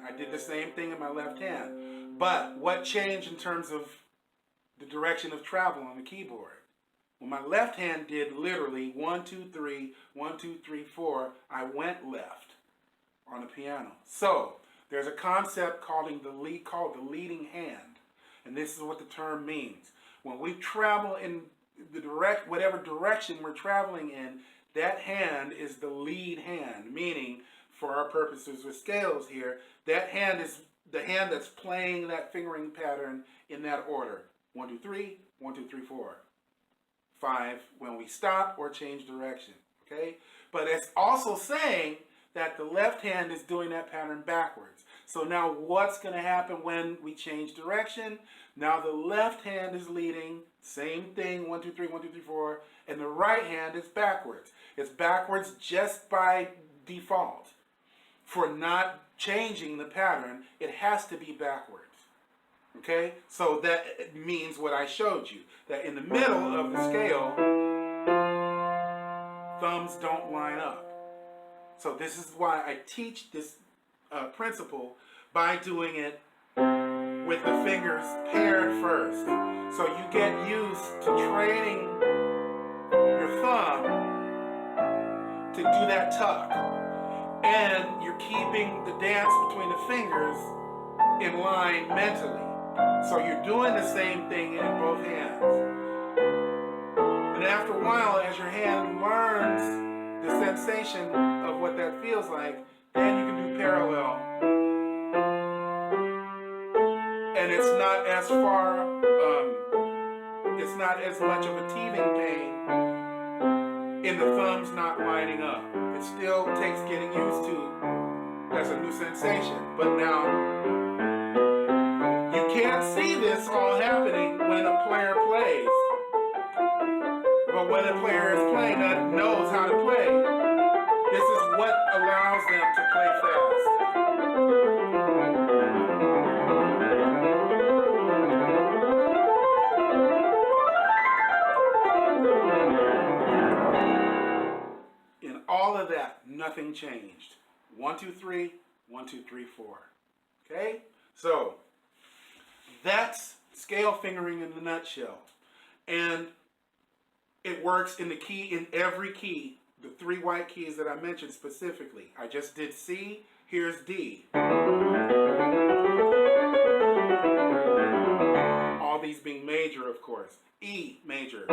I did the same thing in my left hand. But what changed in terms of the direction of travel on the keyboard? When my left hand did literally 1, 2, 3, 1, 2, 3, 4, I went left on the piano. So there's a concept called the leading hand. And this is what the term means. When we travel in the whatever direction we're traveling in, that hand is the lead hand, meaning, for our purposes with scales here, that hand is the hand that's playing that fingering pattern in that order. 1, 2, 3, 1, 2, 3, 4. 5 when we stop or change direction. Okay? But it's also saying that the left hand is doing that pattern backwards. So now what's going to happen when we change direction? Now the left hand is leading, same thing, 1, 2, 3, 1, 2, 3, 4, and the right hand is backwards. It's backwards just by default. For not changing the pattern, it has to be backwards. Okay? So that means what I showed you, that in the middle of the scale, thumbs don't line up. So this is why I teach this principle by doing it with the fingers paired first. So you get used to training your thumb to do that tuck. And you're keeping the dance between the fingers in line mentally. So you're doing the same thing in both hands. And after a while, as your hand learns the sensation of what that feels like, then you can do parallel. And it's not as far, it's not as much of a teething pain in the thumbs not lining up. It still takes getting used to as a new sensation. But now, you can't see this all happening when a player plays. But when a player is playing that knows how to play, this is what allows them to play fast. In all of that, nothing changed. 1, 2, 3, 1, 2, 3, 4. Okay? So, that's scale fingering in a nutshell. And it works in every key, the 3 white keys that I mentioned specifically. I just did C, here's D. All these being major, of course. E, major.